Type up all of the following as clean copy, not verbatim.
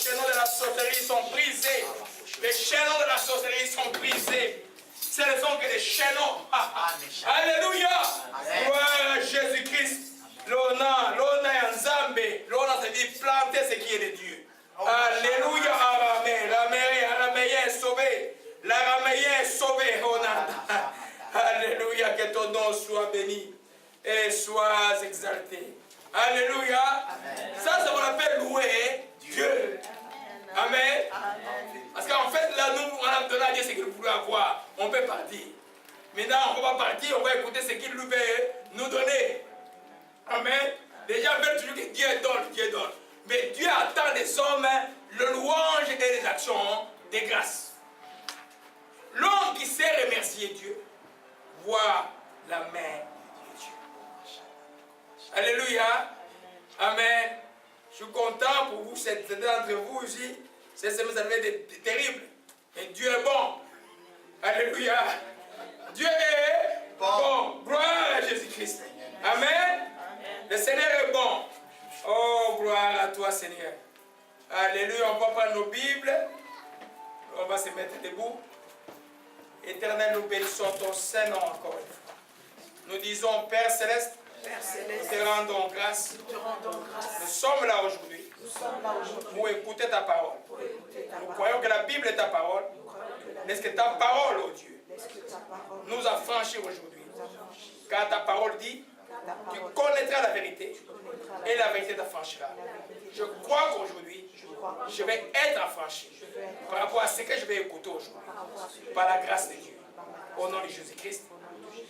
chaînons de la sorcellerie sont brisés. Les chaînons de la sorcellerie sont brisés. Ce ne sont que des chaînons. Alléluia. Gloire à Jésus-Christ. Lona Yanzambe. Lona, c'est dit planter ce qui est de Dieu. Alléluia. Araméen est sauvé. L'araméen est sauvé. Alléluia. Que ton nom soit béni et soit exalté. Alléluia. Amen. Ça qu'on appelle louer Dieu. Amen. Amen. Parce qu'en fait, là, nous, on a donné à Dieu ce qu'il voulait avoir. On peut partir. Maintenant, on ne va pas partir, on va écouter ce qu'il veut nous donner. Amen. Les gens veulent toujours que Dieu donne, Dieu donne. Mais Dieu attend des hommes le louange et les actions de grâce. L'homme qui sait remercier Dieu voit la main. Alléluia. Amen. Je suis content pour vous, certains d'entre vous ici. Cette semaine, ça devait être terrible. Et Dieu est bon. Alléluia. Dieu est bon. Gloire à Jésus-Christ. Amen. Le Seigneur est bon. Oh, gloire à toi, Seigneur. Alléluia. On va prendre nos Bibles. On va se mettre debout. Éternel, nous bénissons ton Saint-Nom encore une fois. Nous disons, Père Céleste, nous te rendons grâce. Nous sommes là aujourd'hui pour écouter ta parole. Nous croyons que la Bible est ta parole. Laisse que ta parole, oh Dieu, nous a franchis aujourd'hui. Car ta parole dit, tu connaîtras la vérité et la vérité t'affranchira. Je crois qu'aujourd'hui, je vais être affranchi par rapport à ce que je vais écouter aujourd'hui. Par la grâce de Dieu. Au nom de Jésus-Christ,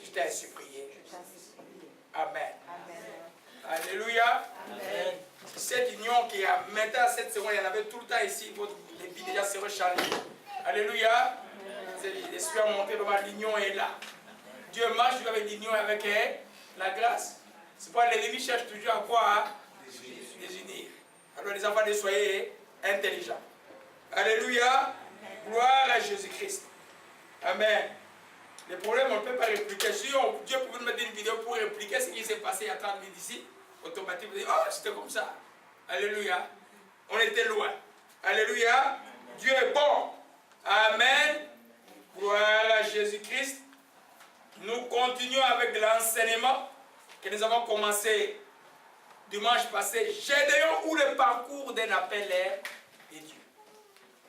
je t'ai ainsi prié. Amen. Alléluia. Amen. Cette union qui a maintenant cette seconde, il y en avait tout le temps ici, les billes déjà se rechargent. Alléluia. L'esprit a montré comment l'union est là. Dieu marche avec l'union et avec la grâce. C'est pourquoi l'ennemi cherche toujours à quoi? Désunir. Alors les enfants, soyez intelligents. Alléluia. Gloire à Jésus-Christ. Amen. Les problèmes, on ne peut pas répliquer. Si Dieu pouvait nous mettre une vidéo pour répliquer ce qui s'est passé il y a 30 minutes ici, automatiquement, on dit, oh, c'était comme ça. Alléluia. On était loin. Alléluia. Dieu est bon. Amen. Gloire à Jésus-Christ. Nous continuons avec l'enseignement que nous avons commencé dimanche passé. Gédéon ou le parcours d'un appel de Dieu.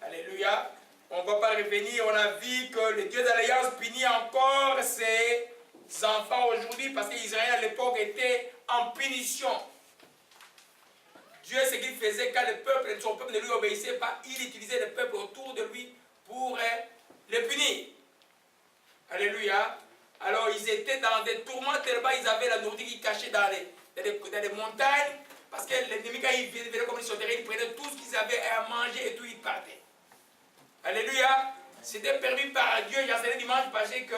Alléluia. On ne va pas revenir. On a vu que le Dieu d'Alliance punit encore ses enfants aujourd'hui parce qu'Israël à l'époque était en punition. Dieu, ce qu'il faisait quand le peuple, son peuple ne lui obéissait pas, il utilisait le peuple autour de lui pour les punir. Alléluia. Alors ils étaient dans des tourments tellement ils avaient la nourriture qui cachait dans les montagnes. Parce que l'ennemi, quand il venait comme ils sur le terrain, ils prenaient tout ce qu'ils avaient à manger et tout, ils partaient. Alléluia. C'était permis par Dieu. J'ai enseigné dimanche passé que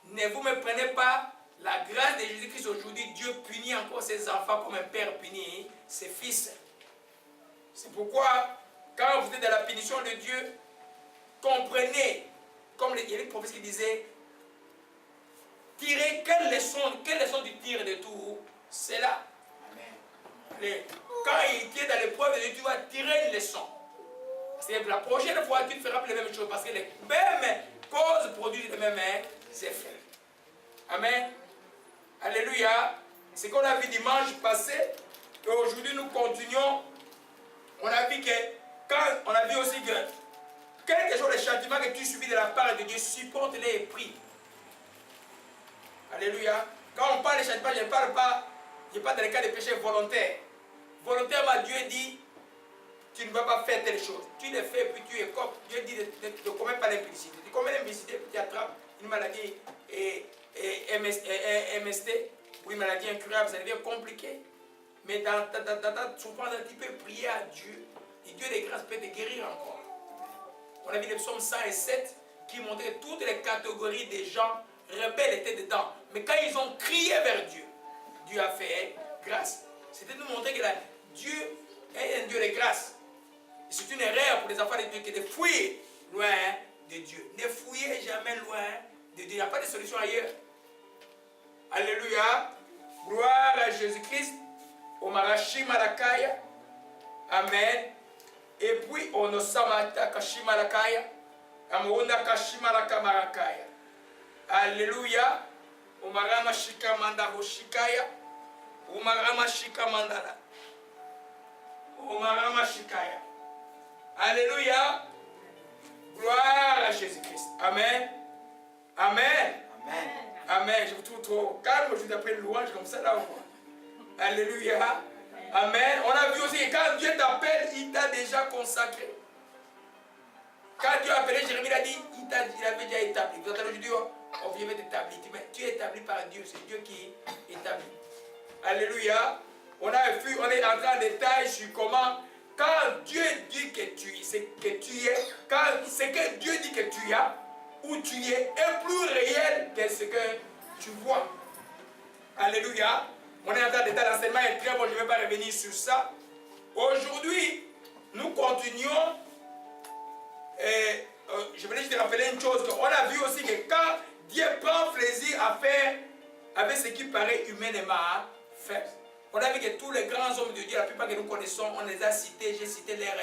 ne vous me prenez pas la grâce de Jésus-Christ aujourd'hui. Dieu punit encore ses enfants comme un père punit ses fils. C'est pourquoi, quand vous êtes dans la punition de Dieu, comprenez, comme il y avait une prophète qui disait, tirez, quelle leçon tu tires de tout? C'est là. Quand il tire dans l'épreuve de Dieu, tu vas tirer une leçon. C'est la prochaine fois, tu ne feras plus les mêmes choses parce que les mêmes causes produisent les mêmes effets. Amen. Alléluia. C'est ce qu'on a vu dimanche passé. Et aujourd'hui, nous continuons. On a vu que, on a vu aussi que, quel que soit le châtiment que tu subis de la part de Dieu, supporte-les et prie. Alléluia. Quand on parle de châtiment, je ne parle pas dans le cas de péché volontaire. Volontairement, Dieu dit, tu ne vas pas faire telle chose. Tu le fais, puis tu écopes. Dieu dit de commettre pas l'impudicité. Tu commets l'impudicité, puis tu attrapes une maladie MST, ou une maladie incurable, ça devient compliqué. Mais dans ta souffrance, tu peux prier à Dieu. Et Dieu de grâce peut te guérir encore. On a vu le psaume 107 qui montrait que toutes les catégories des gens rebelles étaient dedans. Mais quand ils ont crié vers Dieu, Dieu a fait grâce. C'était de nous montrer que Dieu est un Dieu de grâce. C'est une erreur pour les enfants de Dieu que de fuir loin de Dieu. Ne fouillez jamais loin de Dieu. Il n'y a pas de solution ailleurs. Alléluia. Gloire à Jésus-Christ. Au Marashimalakaya. Amen. Et puis, on ne s'amata Kashimalakaya. Amounda Kashimalakamarakaya. Alléluia. Au Maramashika Mandahoshikaya. Au Maramashika Mandala. Au Maramashikaya. Alléluia. Gloire à Jésus-Christ. Amen. Amen. Amen. Amen. Je vous trouve trop calme. Je vous appelle une louange comme ça là. Alléluia. Amen. On a vu aussi que quand Dieu t'appelle, il t'a déjà consacré. Quand Dieu a appelé Jérémie, il a dit, il avait déjà établi. Vous entendez aujourd'hui, on vient d'établir. Tu es établi par Dieu. C'est Dieu qui établit. Alléluia. On est entré en détail sur comment, quand Dieu dit que tu es, quand ce que Dieu dit que tu as, où tu es, est plus réel que ce que tu vois. Alléluia. On est en train d'état, l'enseignement est très bon, je ne vais pas revenir sur ça. Aujourd'hui, nous continuons. Je voulais juste te rappeler une chose, on a vu aussi que quand Dieu prend plaisir à faire avec ce qui paraît humainement faible. On a vu que tous les grands hommes de Dieu, la plupart que nous connaissons, on les a cités, j'ai cité leurs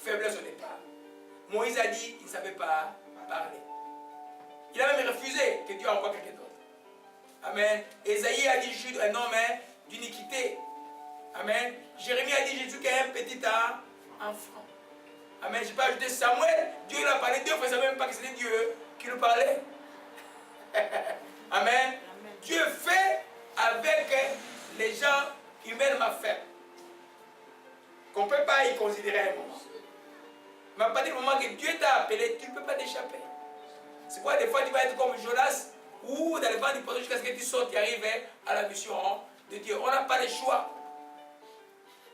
faiblesses au départ. Moïse a dit qu'il ne savait pas parler. Il a même refusé que Dieu envoie quelqu'un d'autre. Amen. Ésaïe a dit Jude, un homme d'iniquité. Amen. Jérémie a dit Jésus qui est un petit enfant. Amen. Je peux ajouter Samuel, Dieu lui a parlé 2 fois, il ne savait même pas que c'était Dieu qui lui parlait. Amen. Amen. Dieu fait avec les gens humainement faibles. Qu'on ne peut pas y considérer un moment. Mais à partir du moment que Dieu t'a appelé, tu ne peux pas t'échapper. C'est pourquoi des fois tu vas être comme Jonas, ou dans le vent du poteau jusqu'à ce que tu sortes et arrives à la mission de Dieu. On n'a pas le choix.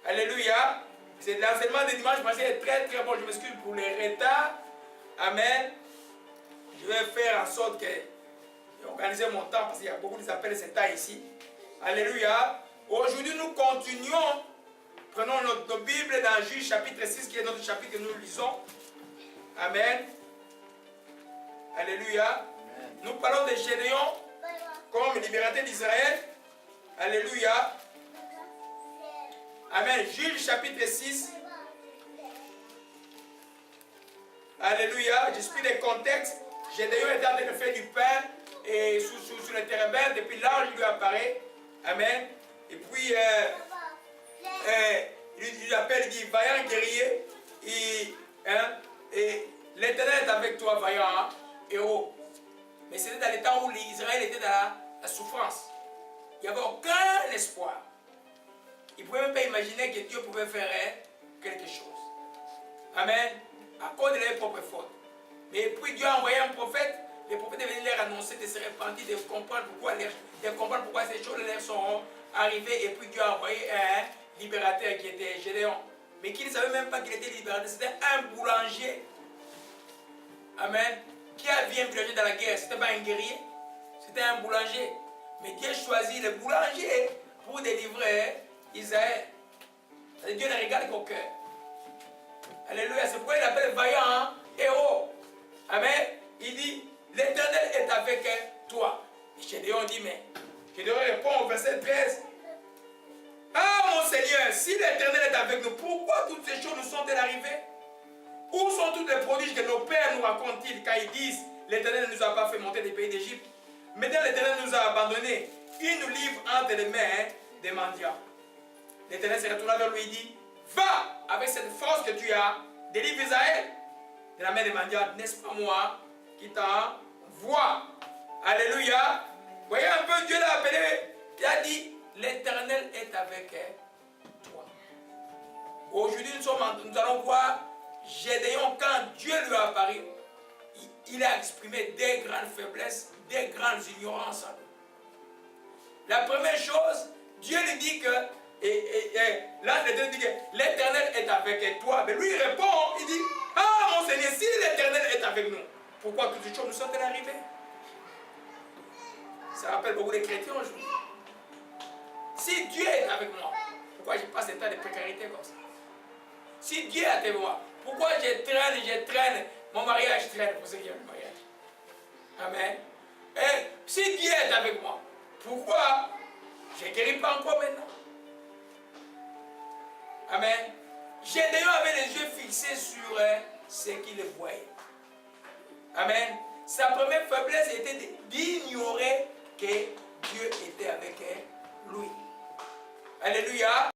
Alléluia. C'est l'enseignement de dimanche passé est très très bon. Je m'excuse pour les retards. Amen. Je vais faire en sorte que organiser mon temps parce qu'il y a beaucoup d'appels ce temps ici. Alléluia. Aujourd'hui nous continuons. Prenons notre Bible dans Juge chapitre 6 qui est notre chapitre que nous lisons. Amen. Alléluia. Amen. Nous parlons de Gédéon comme libérateur d'Israël. Alléluia. Amen. Juge chapitre 6. Alléluia. J'explique le contexte. Gédéon est en train de faire du pain et sur le terrain depuis l'ange lui apparaît. Amen. Et puis il appelle, il dit vaillant guerrier. Et l'Éternel est avec toi, vaillant héros. Mais c'était dans les temps où l'Israël était dans la souffrance. Il n'y avait aucun espoir. Ils ne pouvaient même pas imaginer que Dieu pouvait faire quelque chose. Amen. À cause de leurs propres fautes. Mais puis Dieu a envoyé un prophète. Le prophète est venu leur annoncer de se repentir, de comprendre pourquoi ces choses leur sont arrivées. Et puis Dieu a envoyé un libérateur qui était Gédéon. Mais qui ne savait même pas qu'il était libérateur. C'était un boulanger. Amen. Qui a bien boulanger dans la guerre? C'était pas un guerrier. C'était un boulanger. Mais Dieu choisit le boulanger pour délivrer Israël. Dieu ne regarde qu'au cœur. Alléluia. C'est pourquoi il appelle vaillant héros. Amen. Il dit, l'Éternel est avec toi. Et Gédéon dit, mais Gédéon répond au verset 13. Ah mon Seigneur, si l'Éternel est avec nous, pourquoi toutes ces choses nous sont-elles arrivées? Où sont tous les prodiges que nos pères nous racontent-ils quand ils disent, l'Éternel ne nous a pas fait monter des pays d'Égypte? Maintenant l'Éternel nous a abandonnés. Il nous livre entre les mains des mendiants. L'Éternel se retourna vers lui et dit, va avec cette force que tu as, délivre Israël de la main des mendiants. N'est-ce pas moi qui t'envoie? Alléluia. Voyez un peu, Dieu l'a appelé. Il a dit, l'Éternel est avec toi. Aujourd'hui, nous allons voir Gédéon, quand Dieu lui a apparu, il a exprimé des grandes faiblesses, des grandes ignorances en lui. La première chose, Dieu lui dit que, là, l'Éternel dit que l'Éternel est avec toi. Mais lui, il répond, il dit, ah mon Seigneur, si l'Éternel est avec nous, pourquoi toutes ces choses nous sont-elles arrivées? Ça rappelle beaucoup de chrétiens aujourd'hui. Si Dieu est avec moi, pourquoi je passe un temps de précarité comme ça? Si Dieu est avec moi, pourquoi je traîne, mon mariage traîne pour ceux qui ont le mariage? Amen. Et si Dieu est avec moi, pourquoi je ne guéris pas encore maintenant? Amen. Gédéon avait les yeux fixés sur ce qu'il voyait. Amen. Sa première faiblesse était d'ignorer que Dieu était avec lui. Alléluia.